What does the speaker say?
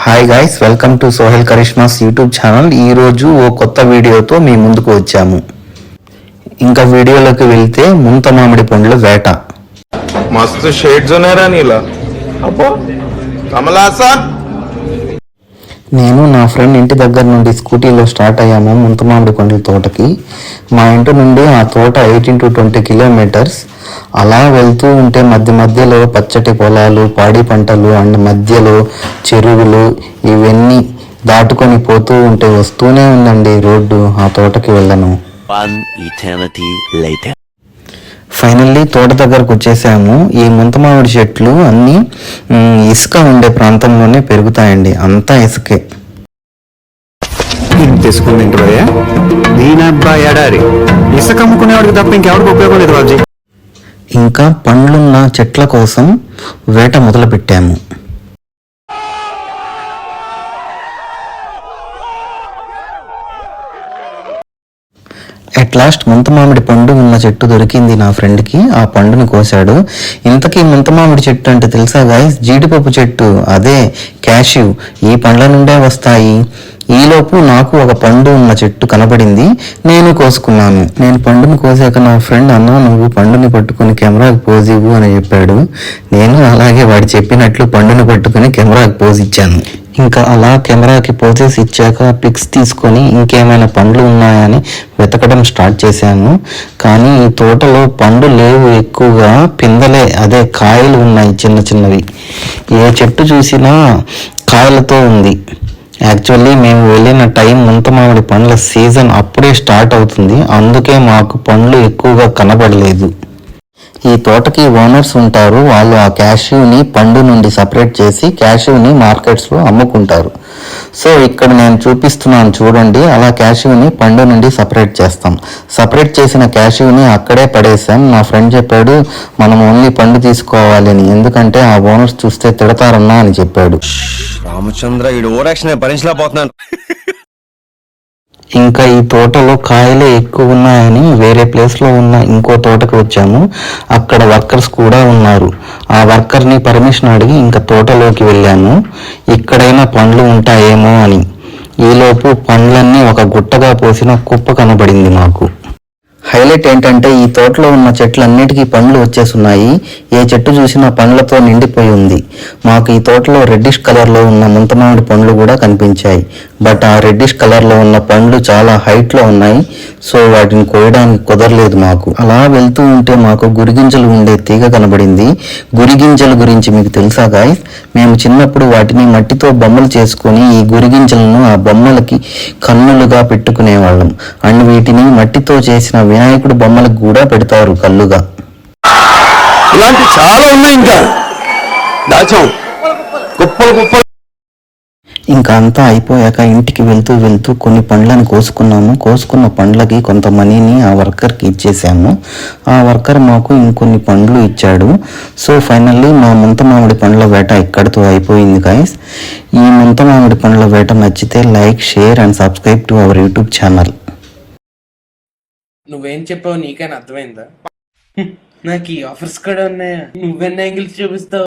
Hi guys, welcome to Sohel Karishma's YouTube channel. ఈరోజు ఓ కొత్త వీడియోతో మీ ముందుకు వచ్చాము. ఇంకా వీడియోలోకి వెళ్తే ముంత మామిడి పండ్ల వేట. मस्त शेड्स ఉన్నాయరా నీలా అబ్బో కమలాసా. నేను నా ఫ్రెండ్ ఇంటి దగ్గర నుండి స్కూటీలో స్టార్ట్ అయ్యాము ముంత మామిడి పండ్ల తోటకి. మా ఇంటి నుండి ఆ తోట 18 to 20 కిలోమీటర్స్. అలా వెళ్తూ ఉంటే మధ్యలో పచ్చటి పొలాలు, పాడి పంటలు అండ్ మధ్యలో చెరువులు, ఇవన్నీ దాటుకొని పోతూ ఉంటే వస్తూనే ఉందండి రోడ్డు ఆ తోటకి వెళ్ళను. ఫైనల్లీ తోట దగ్గరకు వచ్చేసాము. ఈ ముంత మామిడి చెట్లు అన్నీ ఇసుక ఉండే ప్రాంతంలోనే పెరుగుతాయండి, అంతా ఇసుకే. తీసుకుంది ఇంటి భయ్యా దీనబ్బా ఎడారి ఇసుక అమ్ముకునేవాడికి తప్ప ఇంకెవరికి ఉపయోగం లేదు బాబుజీ. ఇంకా పండ్లున్న చెట్ల కోసం వేట మొదలు పెట్టాము. అట్ లాస్ట్ ముంత మామిడి పండు ఉన్న చెట్టు దొరికింది నా ఫ్రెండ్కి. ఆ పండుని కోసాడు. ఇంతకీ ముంత మామిడి చెట్టు అంటే తెలుసా గాయస్? జీడిపప్పు చెట్టు, అదే క్యాష్యూ. ఈ పండ్ల నుండే వస్తాయి. ఈలోపు నాకు ఒక పండు ఉన్న చెట్టు కనబడింది. నేను కోసుకున్నాను. నేను పండుని కోసాక నా ఫ్రెండ్ అన్నా, నువ్వు పండుని పట్టుకుని కెమెరాకి పోజ్ ఇవ్వు అని చెప్పాడు. నేను అలాగే వాడు చెప్పినట్లు పండుని పట్టుకుని కెమెరాకి పోజ్ ఇచ్చాను. ఇంకా అలా కెమెరాకి పోజెస్ ఇచ్చాక పిక్స్ తీసుకొని ఇంకేమైనా పండ్లు ఉన్నాయని వెతకడం స్టార్ట్ చేశాము. కానీ ఈ తోటలో పండ్లు లేవు, ఎక్కువగా పిందలే, అదే కాయలు ఉన్నాయి చిన్న చిన్నవి. ఏ చెట్టు చూసినా కాయలతో ఉంది. యాక్చువల్లీ మేము వెళ్ళిన టైం ముంత మామిడి పండ్ల సీజన్ అప్పుడే స్టార్ట్ అవుతుంది, అందుకే మాకు పండ్లు ఎక్కువగా కనబడలేదు. ఈ తోటకి ఓనర్స్ ఉంటారు. వాళ్ళు ఆ క్యాష్యూని పండు నుండి సపరేట్ చేసి క్యాష్యూని మార్కెట్స్లో అమ్ముకుంటారు. సో ఇక్కడ నేను చూపిస్తున్నాను చూడండి, అలా క్యాష్యూని పండు నుండి సపరేట్ చేస్తాం. సపరేట్ చేసిన క్యాష్యూని అక్కడే పడేసాం. నా ఫ్రెండ్ చెప్పాడు మనం ఓన్లీ పండు తీసుకోవాలి అని, ఎందుకంటే ఆ ఓనర్స్ చూస్తే తిడతారన్నా అని చెప్పాడు. రామచంద్ర ఈ ఓవరాక్షన్ భరించలేకపోతున్నాను. ఇంకా ఈ తోటలో కాయలే ఎక్కువ ఉన్నాయని వేరే ప్లేస్లో ఉన్న ఇంకో తోటకు వచ్చాము. అక్కడ వర్కర్స్ కూడా ఉన్నారు. ఆ వర్కర్ని పర్మిషన్ అడిగి ఇంకా తోటలోకి వెళ్ళాము, ఇక్కడైనా పండ్లు ఉంటాయేమో అని. ఈలోపు పండ్లన్నీ ఒక గుట్టగా పోసిన కుప్ప కనబడింది మాకు. హైలైట్ ఏంటంటే ఈ తోటలో ఉన్న చెట్లన్నిటికీ పండ్లు వచ్చేస్తున్నాయి. ఏ చెట్టు చూసినా పండ్లతో నిండిపోయి ఉంది. మాకు ఈ తోటలో రెడ్డిష్ కలర్లో ఉన్న ముంత మామిడి పండ్లు కూడా కనిపించాయి. బట్ ఆ రెడ్డిష్ కలర్లో ఉన్న పండ్లు చాలా హైట్లో ఉన్నాయి, సో వాటిని కోయడానికి కుదరలేదు మాకు. అలా వెళ్తూ ఉంటే మాకు గురిగింజలు ఉండే తీగ కనబడింది. గురిగింజల గురించి మీకు తెలుసా గాయస్? మేము చిన్నప్పుడు వాటిని మట్టితో బొమ్మలు చేసుకొని ఈ గురిగింజలను ఆ బొమ్మలకి కన్నులుగా పెట్టుకునేవాళ్ళం. అండ్ వీటిని మట్టితో చేసిన వినాయకుడు బొమ్మలకు కూడా పెడతారు కళ్ళుగా. ఇలాంటి చాలా ఉన్నాయి, ఇంకా దాచాం కుప్పలు కుప్పలు. ఇంకా అంతా అయిపోయాక ఇంటికి వెళ్తూ కొన్ని పండ్లను కోసుకున్నాము. కోసుకున్న పండ్లకి కొంత మనీని ఆ వర్కర్కి ఇచ్చేసాము. ఆ వర్కర్ మాకు ఇంకొన్ని పండ్లు ఇచ్చాడు. సో ఫైనల్లీ మా ముంత మామిడి పండ్ల వేట ఇక్కడితో అయిపోయింది గైస్. ఈ ముంత మామిడి పండ్ల వేట నచ్చితే like, share and subscribe to our YouTube channel. నువ్వేం చెప్పావు నీకైనా అర్థమైందా? నాకు ఈ ఆఫర్స్ కూడా ఉన్నాయా? నువ్వెన్ని యాంగిల్స్ చూపిస్తావు?